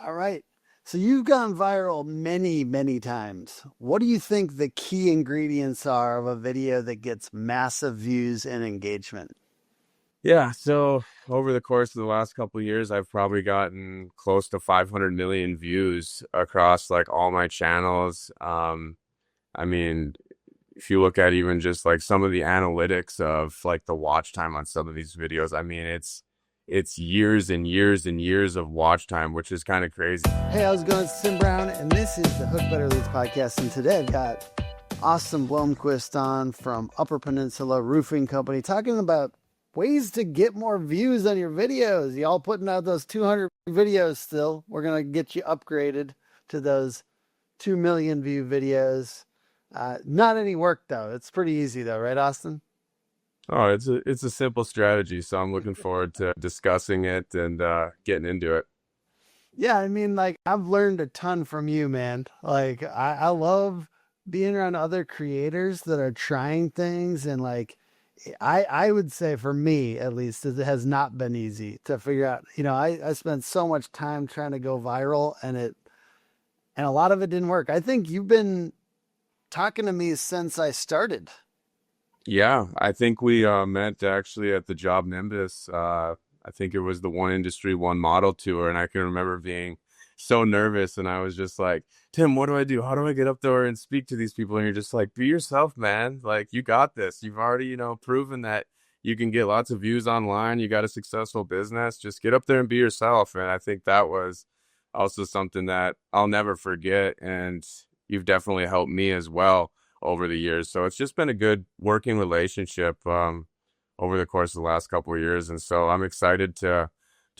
All right. So you've gone viral many, many times. What do you think the key ingredients are of a video that gets massive views and engagement? Yeah, so over the course of the last couple of years, I've probably gotten close to 500 million views across like all my channels. I mean, if you look at even just like some of the analytics of like the watch time on some of these videos, I mean, it's years and years and years of watch time, which is kind of crazy. Hey, how's it going? It's Tim Brown, and this is the Hook Better Leads podcast. And today I've got Austin Blomquist on from Upper Peninsula Roofing Company talking about ways to get more views on your videos. Y'all putting out those 200 videos still. We're going to get you upgraded to those 2 million view videos. Not any work though. It's pretty easy though, right, Austin? Oh, it's a simple strategy, so I'm looking forward to discussing it and getting into it. Yeah, I mean, like I've learned a ton from you, man. Like I love being around other creators that are trying things and like I would say for me at least it has not been easy to figure out. I spent so much time trying to go viral and a lot of it didn't work. I think you've been talking to me since I started. Yeah, I think we met actually at the Job Nimbus. I think it was the One Industry, One Model tour, and I can remember being so nervous, and I was just like, "Tim, what do I do? How do I get up there and speak to these people?" And you're just like, "Be yourself, man. Like you got this. You've already, proven that you can get lots of views online. You got a successful business. Just get up there and be yourself." And I think that was also something that I'll never forget, and you've definitely helped me as well over the years. So it's just been a good working relationship over the course of the last couple of years. And so I'm excited to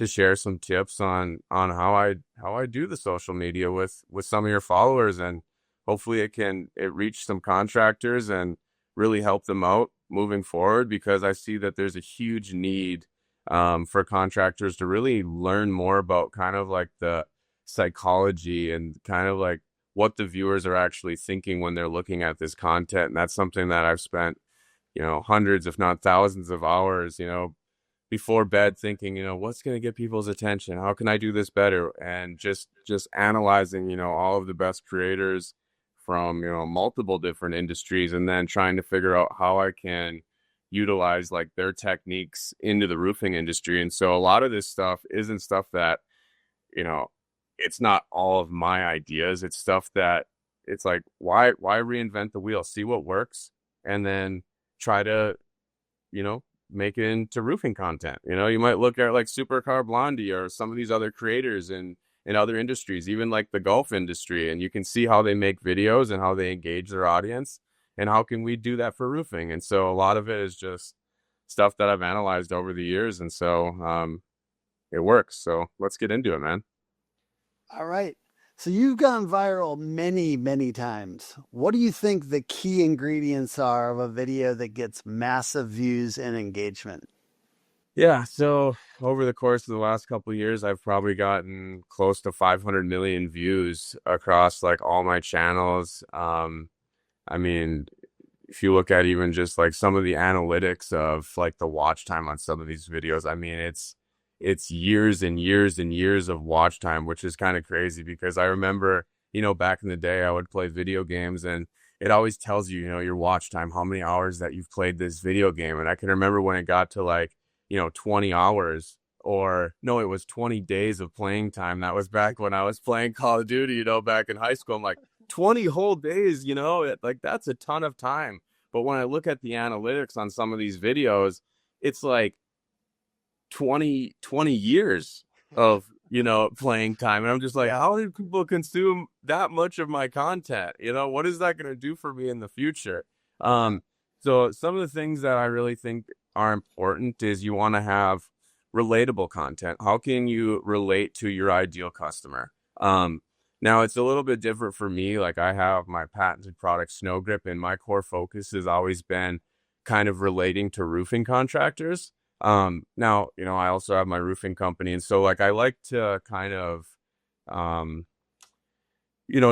share some tips on how I do the social media with some of your followers, and hopefully it reach some contractors and really help them out moving forward, because I see that there's a huge need for contractors to really learn more about kind of like the psychology and kind of like what the viewers are actually thinking when they're looking at this content. And that's something that I've spent, hundreds, if not thousands of hours, before bed thinking, what's going to get people's attention? How can I do this better? And just analyzing, all of the best creators from, multiple different industries, and then trying to figure out how I can utilize like their techniques into the roofing industry. And so a lot of this stuff isn't stuff that, you know, it's not all of my ideas. It's stuff that it's like, why reinvent the wheel? See what works, and then try to, make it into roofing content. You might look at like Supercar Blondie or some of these other creators in other industries, even like the golf industry, and you can see how they make videos and how they engage their audience, and how can we do that for roofing? And so a lot of it is just stuff that I've analyzed over the years, and so it works. So let's get into it, man. All right. So you've gone viral many, many times. What do you think the key ingredients are of a video that gets massive views and engagement? Yeah, so over the course of the last couple of years, I've probably gotten close to 500 million views across like all my channels. I mean, if you look at even just like some of the analytics of like the watch time on some of these videos, I mean, it's years and years and years of watch time, which is kind of crazy, because I remember, back in the day, I would play video games, and it always tells you, your watch time, how many hours that you've played this video game. And I can remember when it got to like, 20 hours, or no, it was 20 days of playing time. That was back when I was playing Call of Duty, back in high school. I'm like, 20 whole days, like that's a ton of time. But when I look at the analytics on some of these videos, it's like 20 years of, playing time. And I'm just like, how do people consume that much of my content? What is that going to do for me in the future? So some of the things that I really think are important is you want to have relatable content. How can you relate to your ideal customer? Now it's a little bit different for me. Like I have my patented product Snow Grip, and my core focus has always been kind of relating to roofing contractors. Now, I also have my roofing company. And so like, I like to kind of, um,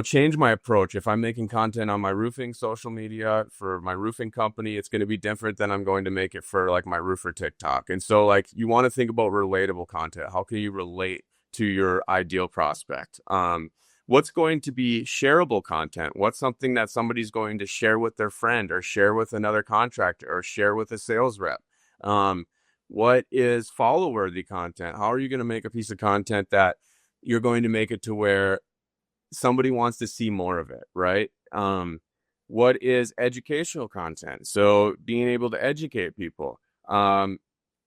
change my approach. If I'm making content on my roofing social media for my roofing company, it's going to be different than I'm going to make it for like my roofer TikTok. And so like, you want to think about relatable content. How can you relate to your ideal prospect? What's going to be shareable content? What's something that somebody's going to share with their friend or share with another contractor or share with a sales rep? What is follow-worthy content? How are you going to make a piece of content that you're going to make it to where somebody wants to see more of it, right? What is educational content? So being able to educate people,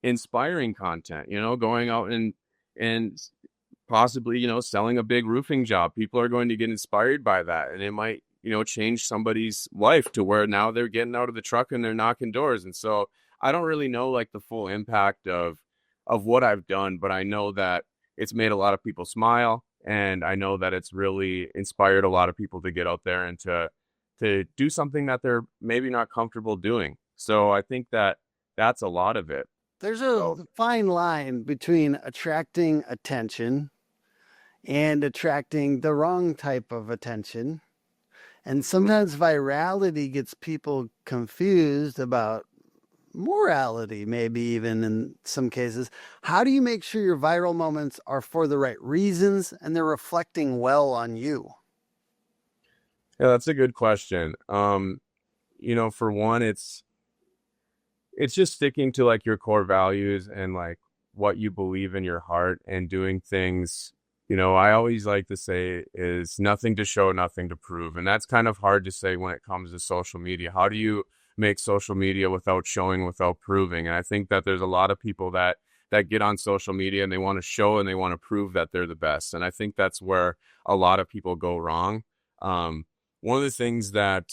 inspiring content, going out and possibly, selling a big roofing job. People are going to get inspired by that, and it might, change somebody's life to where now they're getting out of the truck and they're knocking doors. And so I don't really know like the full impact of what I've done, but I know that it's made a lot of people smile, and I know that it's really inspired a lot of people to get out there and to do something that they're maybe not comfortable doing. So I think that that's a lot of it. There's a fine line between attracting attention and attracting the wrong type of attention. And sometimes virality gets people confused about morality, maybe even in some cases. How do you make sure your viral moments are for the right reasons and they're reflecting well on you? Yeah, that's a good question. For one, it's just sticking to like your core values and like what you believe in your heart and doing things. I always like to say is nothing to show, nothing to prove. And that's kind of hard to say when it comes to social media. How do you make social media without showing, without proving? And I think that there's a lot of people that get on social media and they want to show and they want to prove that they're the best. And I think that's where a lot of people go wrong. One of the things that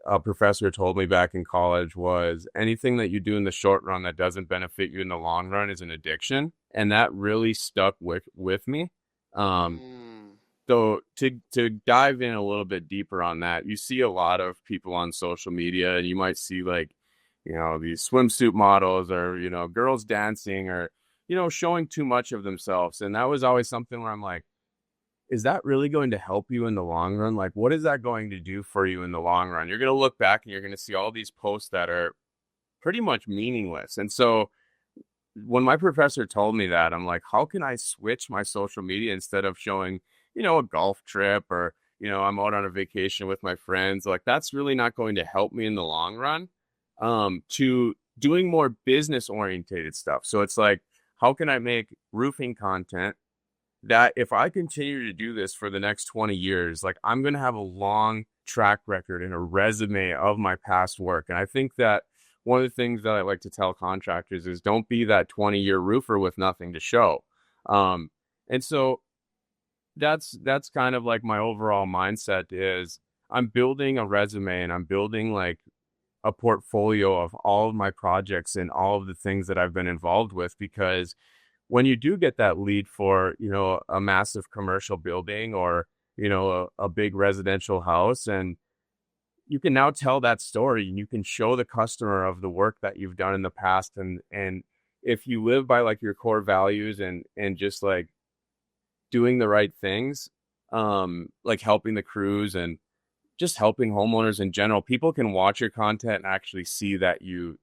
a professor told me back in college was anything that you do in the short run that doesn't benefit you in the long run is an addiction. And that really stuck with me. So to dive in a little bit deeper on that, you see a lot of people on social media, and you might see like, these swimsuit models or, girls dancing or, showing too much of themselves. And that was always something where I'm like, is that really going to help you in the long run? Like, what is that going to do for you in the long run? You're going to look back and you're going to see all these posts that are pretty much meaningless. And so when my professor told me that, I'm like, how can I switch my social media instead of showing, a golf trip or, I'm out on a vacation with my friends? Like, that's really not going to help me in the long run, to doing more business orientated stuff. So it's like, how can I make roofing content that if I continue to do this for the next 20 years, like I'm going to have a long track record and a resume of my past work. And I think that one of the things that I like to tell contractors is don't be that 20-year roofer with nothing to show. And so that's kind of like my overall mindset is I'm building a resume and I'm building like a portfolio of all of my projects and all of the things that I've been involved with, because when you do get that lead for, a massive commercial building or, a big residential house, and you can now tell that story and you can show the customer of the work that you've done in the past. And if you live by like your core values and just like doing the right things, like helping the crews and just helping homeowners in general, people can watch your content and actually see that you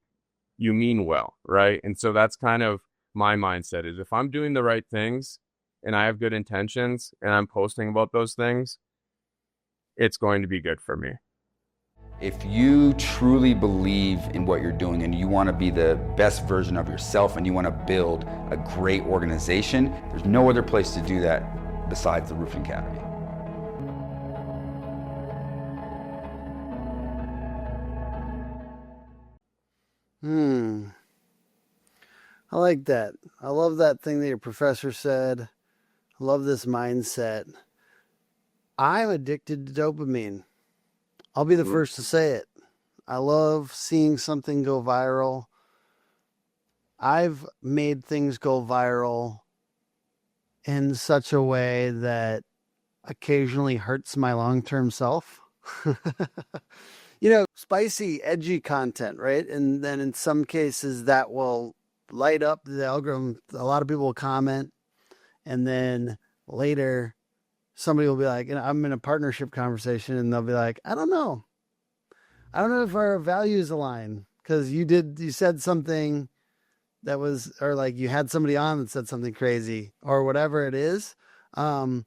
mean well, right? And so that's kind of my mindset is if I'm doing the right things and I have good intentions and I'm posting about those things, it's going to be good for me. If you truly believe in what you're doing and you want to be the best version of yourself and you want to build a great organization, there's no other place to do that besides the Roofing Academy. I like that. I love that thing that your professor said. I love this mindset. I'm addicted to dopamine. I'll be the first to say it. I love seeing something go viral. I've made things go viral in such a way that occasionally hurts my long-term self. Spicy, edgy content, right? And then in some cases that will light up the algorithm. A lot of people will comment, and then later somebody will be like, I'm in a partnership conversation, and they'll be like, I don't know if our values align because you said something that was, or like you had somebody on that said something crazy or whatever it is. Um,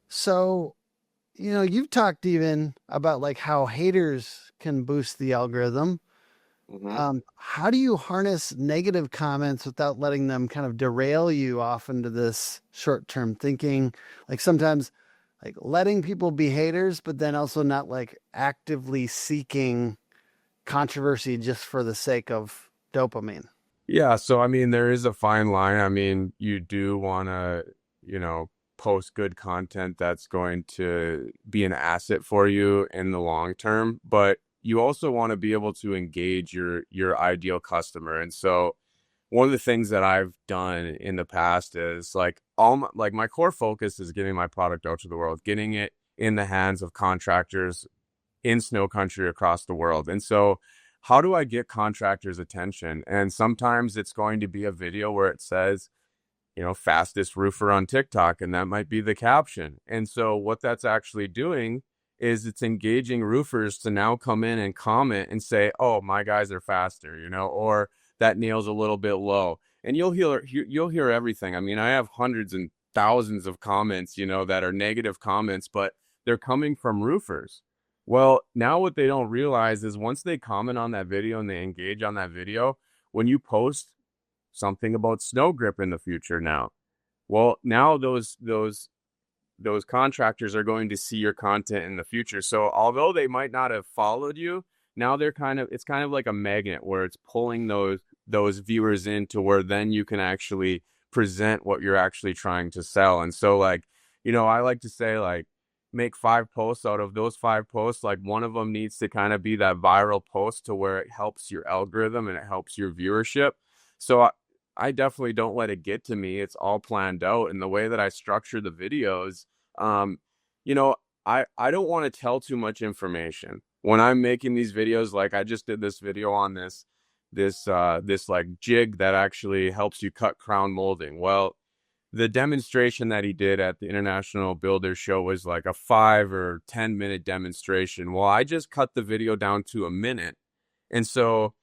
so, you've talked even about like how haters can boost the algorithm. Hmm. How do you harness negative comments without letting them kind of derail you off into this short-term thinking? Like sometimes like letting people be haters, but then also not like actively seeking controversy just for the sake of dopamine. Yeah, so I mean, there is a fine line. I mean, you do want to, you know, post good content that's going to be an asset for you in the long term, but you also want to be able to engage your ideal customer. And so one of the things that I've done in the past is like like my core focus is getting my product out to the world, getting it in the hands of contractors in snow country across the world. And so, how do I get contractors' attention? And sometimes it's going to be a video where it says, fastest roofer on TikTok, and that might be the caption. And so, what that's actually doing is it's engaging roofers to now come in and comment and say, "Oh, my guys are faster," or that nail's a little bit low. And you'll hear everything. I mean, I have hundreds and thousands of comments, that are negative comments, but they're coming from roofers. Well, now what they don't realize is once they comment on that video and they engage on that video, when you post something about snow grip in the future now, well, now those contractors are going to see your content in the future. So although they might not have followed you, now it's kind of like a magnet where it's pulling those viewers into where then you can actually present what you're actually trying to sell. And so like, I like to say like make 5 posts. Out of those 5 posts, like one of them needs to kind of be that viral post to where it helps your algorithm and it helps your viewership. So I definitely don't let it get to me. It's all planned out. And the way that I structure the videos, um, you know, I don't want to tell too much information when I'm making these videos. Like I just did this video on this like jig that actually helps you cut crown molding. Well, the demonstration that he did at the International Builder Show was like a 5 or 10 minute demonstration. Well, I just cut the video down to a minute. And so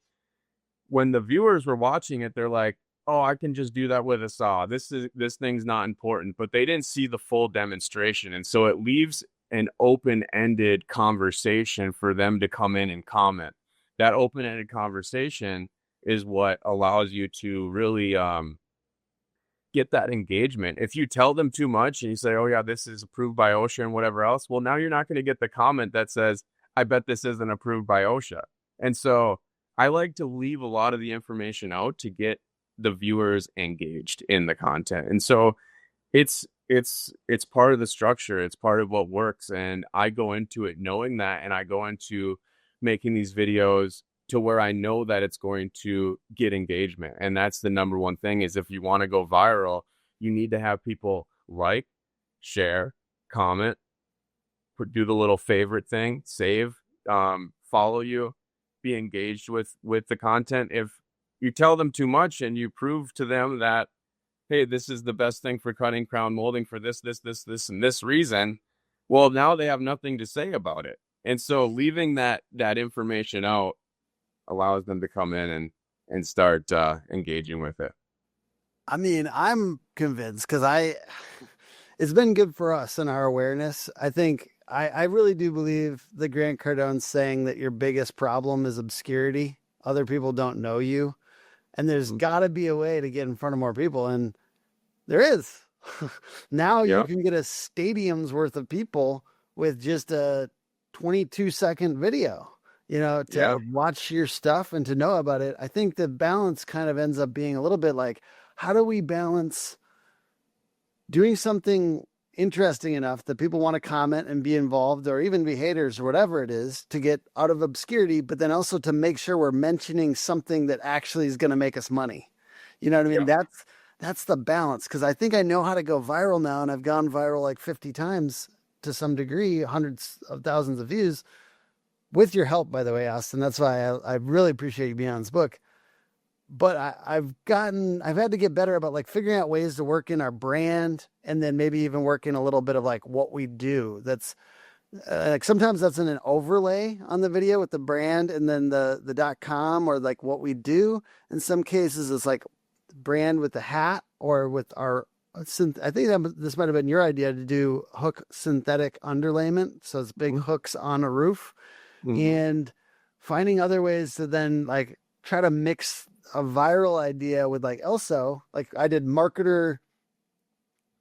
when the viewers were watching it, they're like, "Oh, I can just do that with a saw. This thing's not important." But they didn't see the full demonstration. And so it leaves an open-ended conversation for them to come in and comment. That open-ended conversation is what allows you to really get that engagement. If you tell them too much and you say, "Oh yeah, this is approved by OSHA and whatever else," well, now you're not going to get the comment that says, "I bet this isn't approved by OSHA." And so I like to leave a lot of the information out to get the viewers engaged in the content. And so it's part of the structure. It's part of what works. And I go into it knowing that, and I go into making these videos to where I know that it's going to get engagement. And that's the number one thing is if you want to go viral, you need to have people like, share, comment, do the little favorite thing, save, follow you, be engaged with the content. If you tell them too much and you prove to them that, hey, this is the best thing for cutting crown molding for this, and this reason, well, now they have nothing to say about it. And so leaving that information out allows them to come in and start engaging with it. I mean, I'm convinced because it's been good for us and our awareness. I think I really do believe the Grant Cardone saying that your biggest problem is obscurity. Other people don't know you. And there's got to be a way to get in front of more people. And there is. Now you Yep. can get a stadium's worth of people with just a 22-second video, to Yeah. watch your stuff and to know about it. I think the balance kind of ends up being a little bit like, how do we balance doing something interesting enough that people want to comment and be involved or even be haters or whatever it is to get out of obscurity, but then also to make sure we're mentioning something that actually is going to make us money. You know what I mean? Yeah. That's the balance. Cause I think I know how to go viral now, and I've gone viral like 50 times to some degree, hundreds of thousands of views with your help, by the way, Austin. That's why I really appreciate you being on this book. But I've had to get better about like figuring out ways to work in our brand and then maybe even work in a little bit of like what we do. That's like sometimes that's in an overlay on the video with the brand and then the .com or like what we do. In some cases, it's like brand with the hat or with our. I think this might have been your idea to do hook synthetic underlayment, so it's big hooks on a roof, Mhm. and finding other ways to then like try to mix a viral idea with like also like I did marketer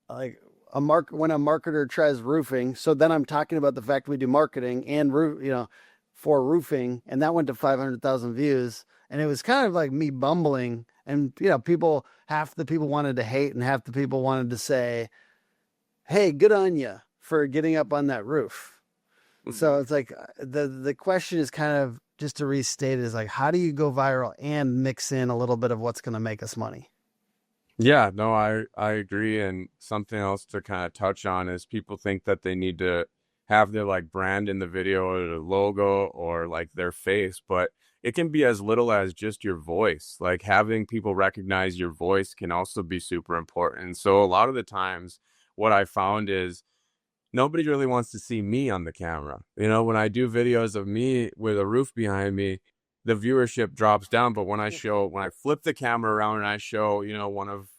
like when a marketer tries roofing. So then I'm talking about the fact we do marketing and for roofing, and that went to 500,000 views. And it was kind of like me bumbling, and half the people wanted to hate, and half the people wanted to say, "Hey, good on you for getting up on that roof." So Mhm. it's like the question is kind of just to restate it is like, how do you go viral and mix in a little bit of what's going to make us money? Yeah, no, I agree. And something else to kind of touch on is people think that they need to have their like brand in the video or the logo or like their face, but it can be as little as just your voice. Like having people recognize your voice can also be super important. So a lot of the times what I found is nobody really wants to see me on the camera. You know, when I do videos of me with a roof behind me, the viewership drops down. But when I flip the camera around and I show,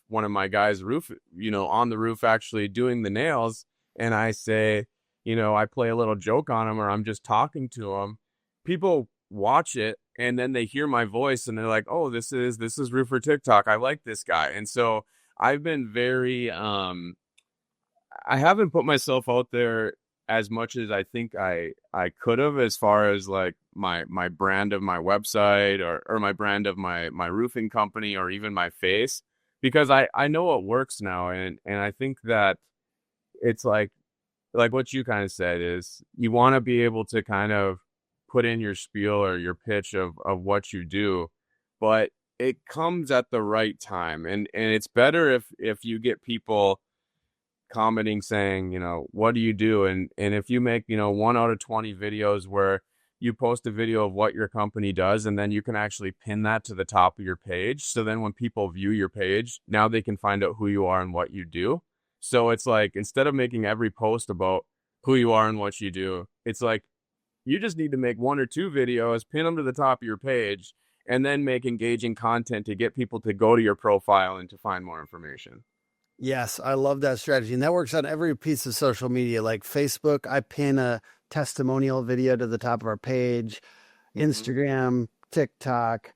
one of my guys' roof, on the roof actually doing the nails, and I say, I play a little joke on him or I'm just talking to him, people watch it and then they hear my voice and they're like, oh, this is Roofer TikTok. I like this guy. And so I've been very I haven't put myself out there as much as I think I could have as far as like my brand of my website or my brand of my roofing company or even my face, because I know what works now, and I think that it's like what you kind of said is you want to be able to kind of put in your spiel or your pitch of what you do, but it comes at the right time, and it's better if you get people commenting saying, what do you do? And if you make, 1 out of 20 videos where you post a video of what your company does, and then you can actually pin that to the top of your page. So then when people view your page, now they can find out who you are and what you do. So it's like, instead of making every post about who you are and what you do, it's like, you just need to make 1 or 2 videos, pin them to the top of your page, and then make engaging content to get people to go to your profile and to find more information. Yes, I love that strategy. And that works on every piece of social media. Like Facebook, I pin a testimonial video to the top of our page. Mm-hmm. Instagram, TikTok,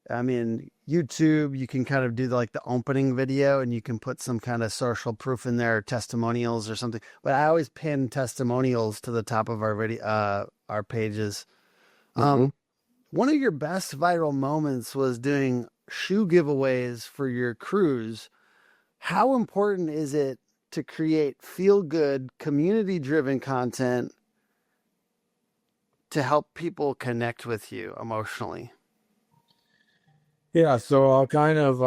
I mean, YouTube, you can kind of do like the opening video and you can put some kind of social proof in there, testimonials or something. But I always pin testimonials to the top of our pages. Mm-hmm. Um, one of your best viral moments was doing shoe giveaways for your crews. How important is it to create feel good, community driven content to help people connect with you emotionally? Yeah, so I'll kind of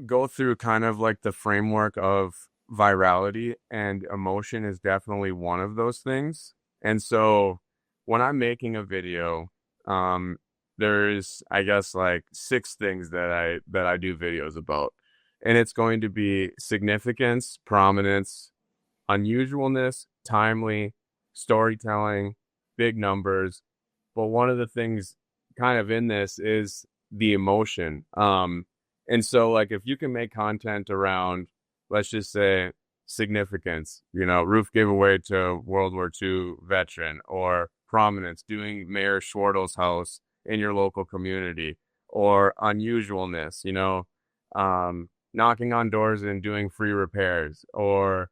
go through kind of like the framework of virality, and emotion is definitely one of those things. And so when I'm making a video, um there's I guess like 6 things that I do videos about. And it's going to be significance, prominence, unusualness, timely, storytelling, big numbers. But one of the things kind of in this is the emotion. And so like if you can make content around, let's just say, significance, roof giveaway to World War II veteran, or prominence, doing Mayor Schwartel's house in your local community, or unusualness, knocking on doors and doing free repairs, or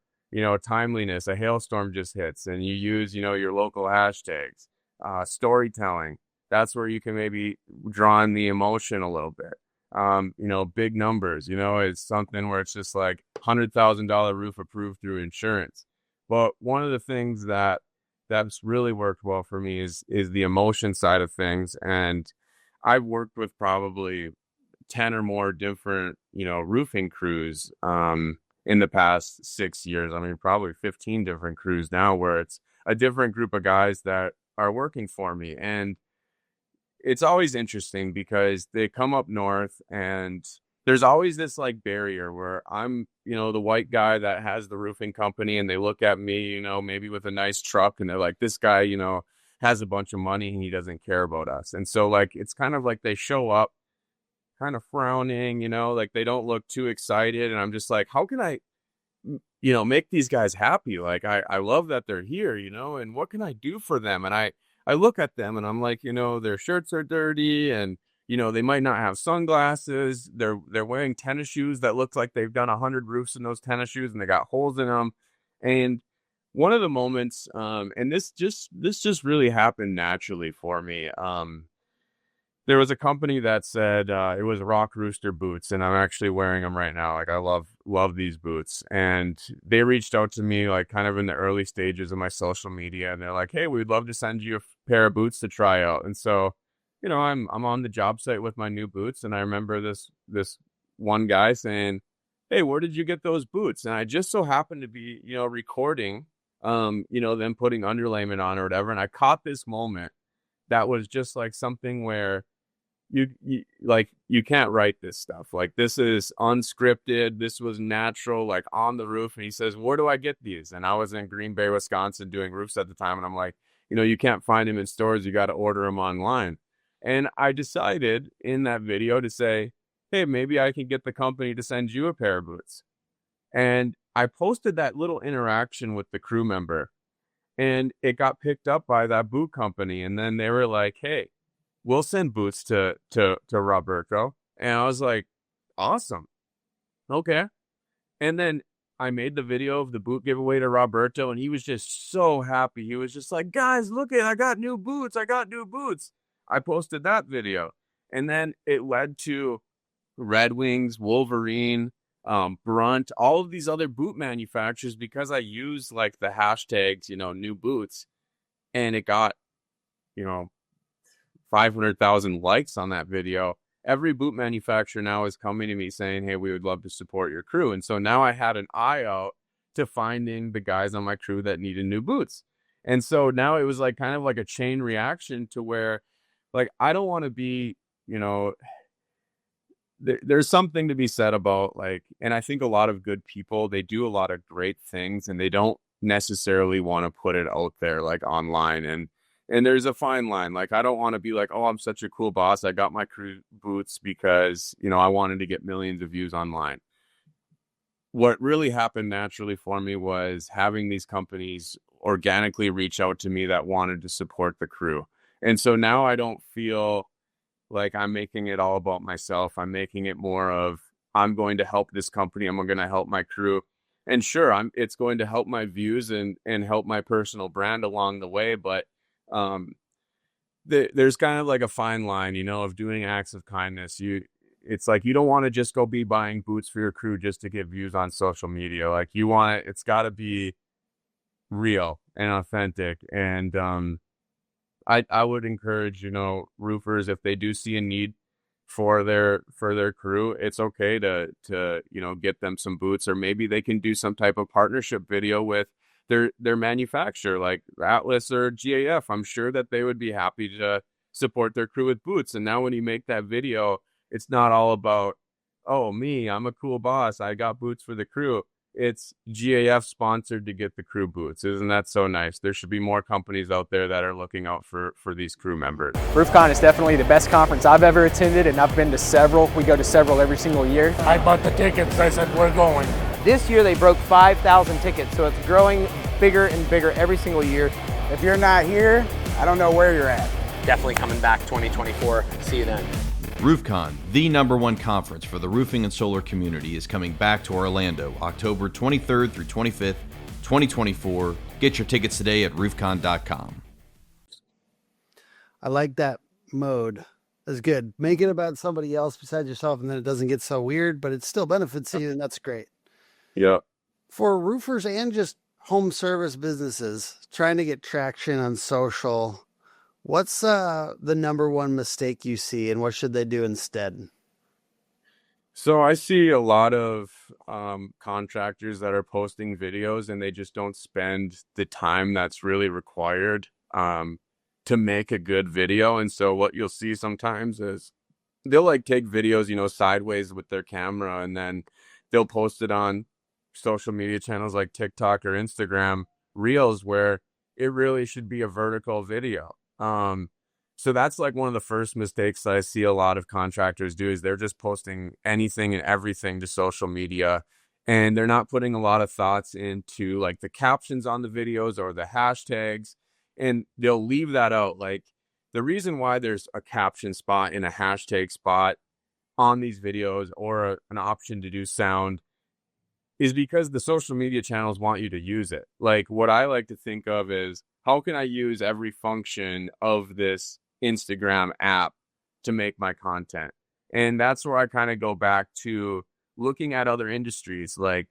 timeliness, a hailstorm just hits and you use, your local hashtags, storytelling. That's where you can maybe draw in the emotion a little bit. Big numbers, it's something where it's just like $100,000 roof approved through insurance. But one of the things that's really worked well for me is the emotion side of things. And I've worked with probably 10 or more different, roofing crews in the past 6 years. I mean, probably 15 different crews now, where it's a different group of guys that are working for me. And it's always interesting because they come up north and there's always this like barrier where I'm, the white guy that has the roofing company, and they look at me, maybe with a nice truck, and they're like, this guy, has a bunch of money and he doesn't care about us. And so like, it's kind of like they show up kind of frowning, like they don't look too excited. And I'm just like, how can I, make these guys happy? Like, I love that they're here, and what can I do for them? And I look at them and I'm like, their shirts are dirty, and, they might not have sunglasses. They're wearing tennis shoes that look like they've done 100 roofs in those tennis shoes, and they got holes in them. And one of the moments, and this just really happened naturally for me. There was a company that said it was Rock Rooster boots, and I'm actually wearing them right now. Like, I love these boots, and they reached out to me like kind of in the early stages of my social media, and they're like, "Hey, we'd love to send you a pair of boots to try out." And so, I'm on the job site with my new boots, and I remember this one guy saying, "Hey, where did you get those boots?" And I just so happened to be recording, them putting underlayment on or whatever, and I caught this moment that was just like something where you can't write this stuff. Like, this is unscripted. This was natural, like on the roof. And he says, "Where do I get these?" And I was in Green Bay, Wisconsin doing roofs at the time. And I'm like, you can't find them in stores. You got to order them online. And I decided in that video to say, "Hey, maybe I can get the company to send you a pair of boots." And I posted that little interaction with the crew member, and it got picked up by that boot company. And then they were like, "Hey, we'll send boots to Roberto." And I was like, awesome. Okay. And then I made the video of the boot giveaway to Roberto, and he was just so happy. He was just like, "Guys, look I got new boots. I got new boots." I posted that video. And then it led to Red Wings, Wolverine, Brunt, all of these other boot manufacturers, because I used like the hashtags, new boots, and it got, 500,000 likes on that video. Every boot manufacturer now is coming to me saying, "Hey, we would love to support your crew." And so now I had an eye out to finding the guys on my crew that needed new boots. And so now it was like kind of like a chain reaction to where, like, I don't want to be, there's something to be said about, like, and I think a lot of good people, they do a lot of great things, and they don't necessarily want to put it out there like online. And there's a fine line. Like, I don't want to be like, "Oh, I'm such a cool boss. I got my crew boots because, I wanted to get millions of views online." What really happened naturally for me was having these companies organically reach out to me that wanted to support the crew. And so now I don't feel like I'm making it all about myself. I'm making it more of, I'm going to help this company. I'm going to help my crew. And sure, it's going to help my views and help my personal brand along the way. But there's kind of like a fine line, of doing acts of kindness. It's like, you don't want to just go be buying boots for your crew just to get views on social media. Like, it's got to be real and authentic. And I would encourage, roofers, if they do see a need for their crew, it's okay to get them some boots, or maybe they can do some type of partnership video with their manufacturer, like Atlas or GAF. I'm sure that they would be happy to support their crew with boots. And now when you make that video, it's not all about, "Oh, me, I'm a cool boss, I got boots for the crew." It's GAF sponsored to get the crew boots. Isn't that so nice? There should be more companies out there that are looking out for these crew members. RoofCon is definitely the best conference I've ever attended, and I've been to several. We go to several every single year. I bought the tickets. I said, "We're going." This year they broke 5,000 tickets, so it's growing bigger and bigger every single year. If you're not here, I don't know where you're at. Definitely coming back 2024. See you then. RoofCon, the #1 conference for the roofing and solar community, is coming back to Orlando October 23rd through 25th, 2024. Get your tickets today at roofcon.com. I like that mode. That's good. Make it about somebody else besides yourself, and then it doesn't get so weird, but it still benefits you, and that's great. Yeah. For roofers and just home service businesses trying to get traction on social, what's the #1 mistake you see, and what should they do instead? So I see a lot of contractors that are posting videos, and they just don't spend the time that's really required to make a good video. And so what you'll see sometimes is they'll like take videos, sideways with their camera, and then they'll post it on social media channels like TikTok or Instagram Reels, where it really should be a vertical video. So that's like one of the first mistakes that I see a lot of contractors do, is they're just posting anything and everything to social media, and they're not putting a lot of thoughts into like the captions on the videos or the hashtags, and they'll leave that out. Like, the reason why there's a caption spot and a hashtag spot on these videos, or an option to do sound, is because the social media channels want you to use it. Like, what I like to think of is, how can I use every function of this Instagram app to make my content? And that's where I kind of go back to looking at other industries like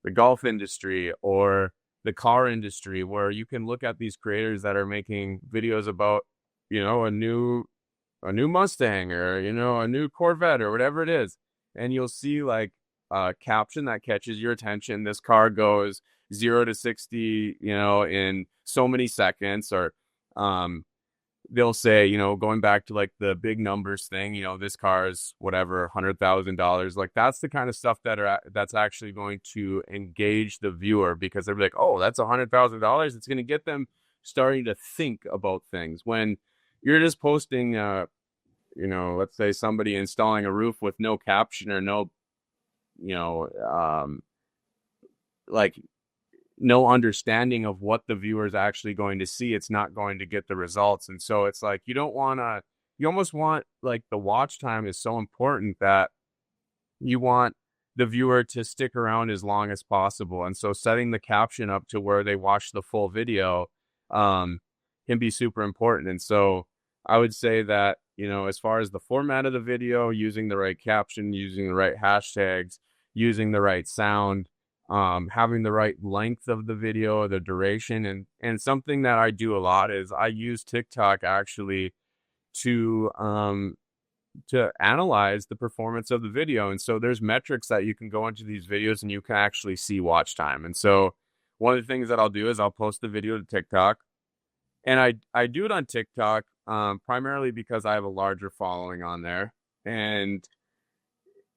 the golf industry or the car industry, where you can look at these creators that are making videos about, a new Mustang, or, a new Corvette, or whatever it is. And you'll see like a caption that catches your attention. This car goes 0 to 60, in so many seconds. Or they'll say, going back to like the big numbers thing, this car is whatever, $100,000. Like, that's the kind of stuff that's actually going to engage the viewer, because they're like, oh, that's $100,000. It's going to get them starting to think about things. When you're just posting, let's say somebody installing a roof with no caption, or no, like, no understanding of what the viewer is actually going to see, it's not going to get the results. And so it's like, you almost want, like, the watch time is so important that you want the viewer to stick around as long as possible. And so setting the caption up to where they watch the full video can be super important. And so I would say that, as far as the format of the video, using the right caption, using the right hashtags, using the right sound, having the right length of the video, the duration. And something that I do a lot is I use TikTok actually to analyze the performance of the video. And so there's metrics that you can go into these videos and you can actually see watch time. And so one of the things that I'll do is I'll post the video to TikTok, and I do it on TikTok primarily because I have a larger following on there. And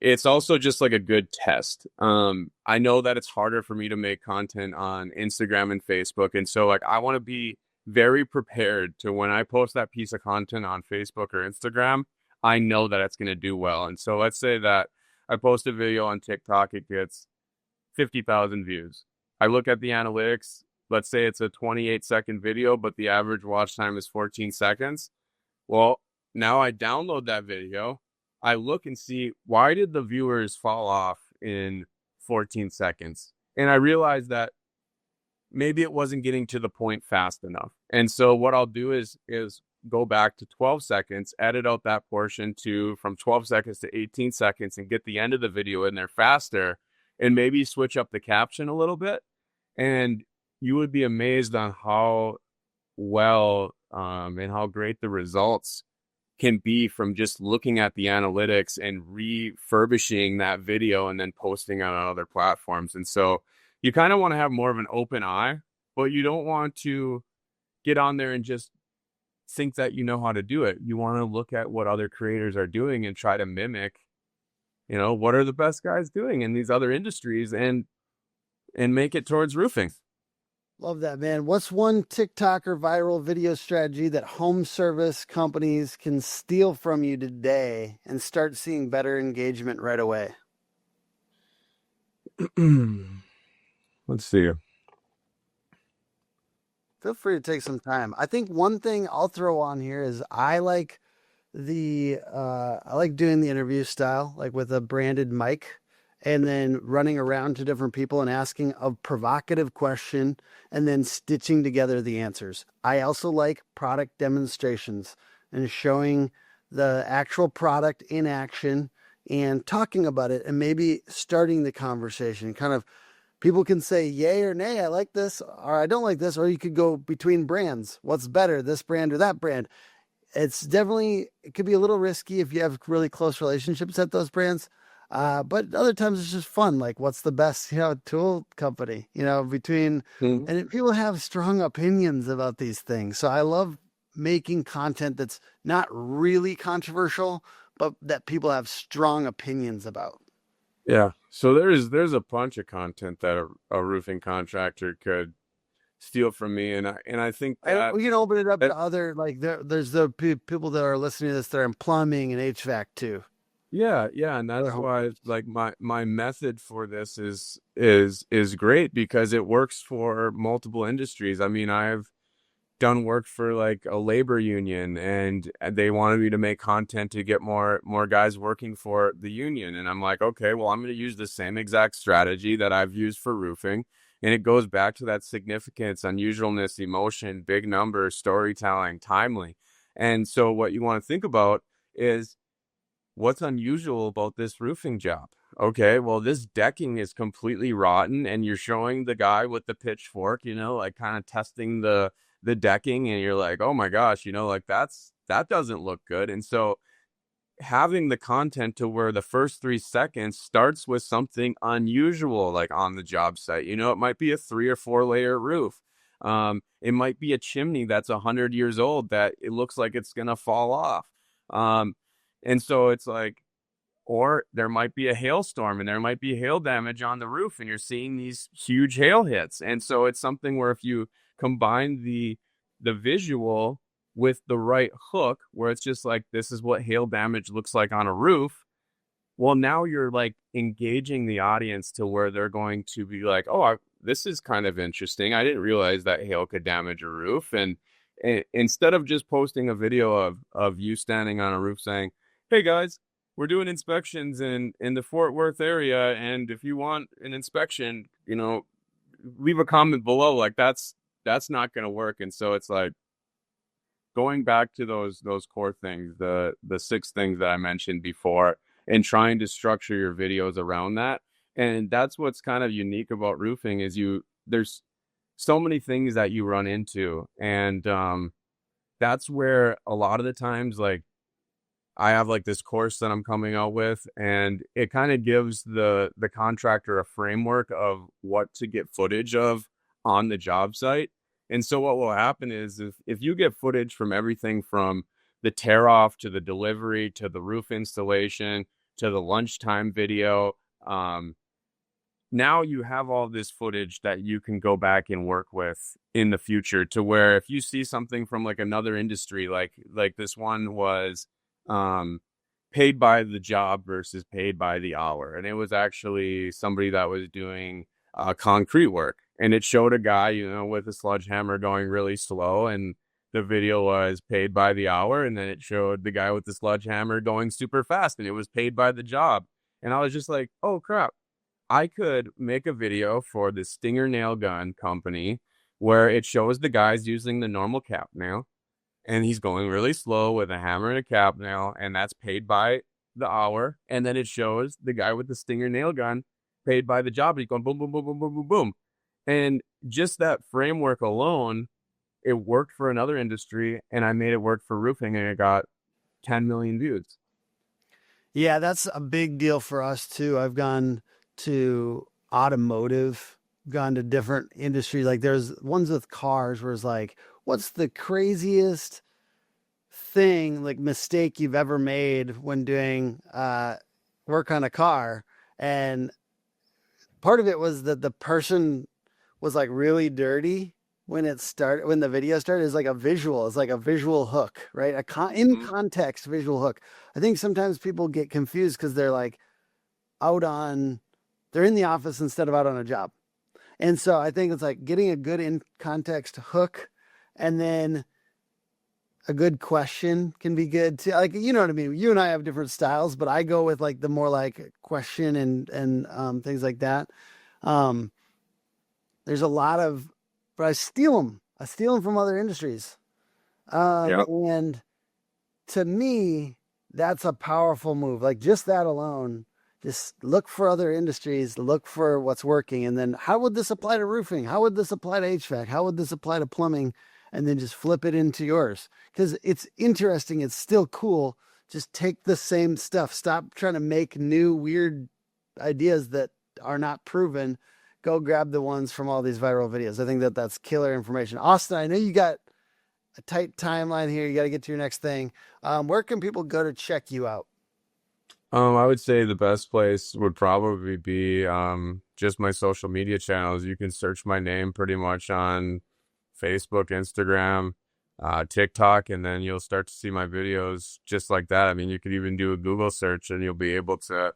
it's also just like a good test. I know that it's harder for me to make content on Instagram and Facebook. And so, like, I want to be very prepared to, when I post that piece of content on Facebook or Instagram, I know that it's going to do well. And so let's say that I post a video on TikTok, it gets 50,000 views. I look at the analytics. Let's say it's a 28-second video, but the average watch time is 14 seconds. Well, now I download that video. I look and see, why did the viewers fall off in 14 seconds? And I realized that maybe it wasn't getting to the point fast enough. And so what I'll do is go back to 12 seconds, edit out that portion from 12 seconds to 18 seconds, and get the end of the video in there faster, and maybe switch up the caption a little bit. And you would be amazed on how well and how great the results can be from just looking at the analytics and refurbishing that video and then posting it on other platforms. And so you kind of want to have more of an open eye, but you don't want to get on there and just think that you know how to do it. You want to look at what other creators are doing and try to mimic, what are the best guys doing in these other industries, and make it towards roofing. Love that, man. What's one TikTok or viral video strategy that home service companies can steal from you today and start seeing better engagement right away? Let's see. Feel free to take some time. I think one thing I'll throw on here is I like doing the interview style, like with a branded mic, and then running around to different people and asking a provocative question and then stitching together the answers. I also like product demonstrations and showing the actual product in action and talking about it, and maybe starting the conversation. Kind of, people can say yay or nay, I like this, or I don't like this, or you could go between brands. What's better, this brand or that brand? It could be a little risky if you have really close relationships at those brands. But other times it's just fun. Like, what's the best, tool company, and people have strong opinions about these things. So I love making content that's not really controversial, but that people have strong opinions about. Yeah. So there's a bunch of content that a roofing contractor could steal from me, and I think that We can open it up that to other, like there's the people that are listening to this that are in plumbing and HVAC too. yeah, and Other that's home. why like my method for this is great because it works for multiple industries. I mean, I've done work for like a labor union, and they wanted me to make content to get more guys working for the union, and I'm like, okay, well, I'm going to use the same exact strategy that I've used for roofing, and it goes back to that significance, unusualness, emotion, big numbers, storytelling, timely. And so what you want to think about is, what's unusual about this roofing job? Okay, well, this decking is completely rotten, and you're showing the guy with the pitchfork, like kind of testing the decking, and you're like, oh my gosh, like that doesn't look good. And so having the content to where the first 3 seconds starts with something unusual, like on the job site. It might be a 3 or 4 layer roof. It might be a chimney that's 100 years old that it looks like it's gonna fall off. Um, and so it's like, or there might be a hailstorm and there might be hail damage on the roof, and you're seeing these huge hail hits. And so it's something where if you combine the visual with the right hook, where it's just like, this is what hail damage looks like on a roof. Well, now you're like engaging the audience to where they're going to be like, oh, this is kind of interesting. I didn't realize that hail could damage a roof. And instead of just posting a video of you standing on a roof saying, hey guys, we're doing inspections in the Fort Worth area, and if you want an inspection, leave a comment below. Like that's not going to work. And so it's like, going back to those core things, the 6 things that I mentioned before, and trying to structure your videos around that. And that's what's kind of unique about roofing is there's so many things that you run into. And that's where a lot of the times, like, I have like this course that I'm coming out with, and it kind of gives the contractor a framework of what to get footage of on the job site. And so what will happen is if you get footage from everything from the tear off to the delivery to the roof installation to the lunchtime video, now you have all this footage that you can go back and work with in the future, to where if you see something from like another industry, like this one was paid by the job versus paid by the hour. And it was actually somebody that was doing concrete work. And it showed a guy, with a sledgehammer going really slow, and the video was paid by the hour. And then it showed the guy with the sledgehammer going super fast, and it was paid by the job. And I was just like, oh crap, I could make a video for the Stinger nail gun company where it shows the guys using the normal cap nail, and he's going really slow with a hammer and a cap nail, and that's paid by the hour. And then it shows the guy with the Stinger nail gun paid by the job. He's going boom, boom, boom, boom, boom, boom, boom. And just that framework alone, it worked for another industry, and I made it work for roofing, and it got 10 million views. Yeah, that's a big deal for us too. I've gone to automotive, gone to different industries. Like there's ones with cars where it's like, what's the craziest thing, like mistake you've ever made when doing work on a car? And part of it was that the person was like really dirty when the video started. Is like a visual. It's like a visual hook, right? In context visual hook. I think sometimes people get confused because they're like they're in the office instead of out on a job. And so I think it's like getting a good in context hook, and then a good question can be good too. Like, you know what I mean? You and I have different styles, but I go with like the more like question and things like that. There's a lot of, but I steal them. I steal them from other industries. Yep. And to me, that's a powerful move. Like just that alone, just look for other industries, look for what's working. And then how would this apply to roofing? How would this apply to HVAC? How would this apply to plumbing? And then just flip it into yours. Because it's interesting. It's still cool. Just take the same stuff. Stop trying to make new weird ideas that are not proven. Go grab the ones from all these viral videos. I think that's killer information. Austin, I know you got a tight timeline here. You got to get to your next thing. Where can people go to check you out? I would say the best place would probably be just my social media channels. You can search my name pretty much on Facebook, Instagram, TikTok, and then you'll start to see my videos just like that. I mean, you could even do a Google search and you'll be able to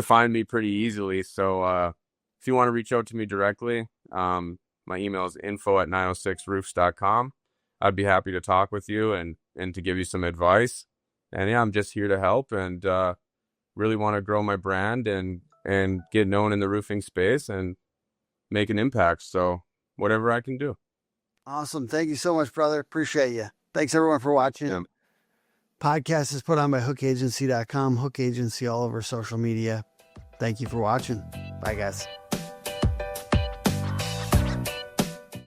find me pretty easily. So if you want to reach out to me directly, my email is info@906roofs.com. I'd be happy to talk with you and to give you some advice. And yeah, I'm just here to help and really want to grow my brand and get known in the roofing space and make an impact. So whatever I can do. Awesome. Thank you so much, brother. Appreciate you. Thanks everyone for watching. Yeah. Podcast is put on by hookagency.com, Hook Agency all over social media. Thank you for watching. Bye, guys.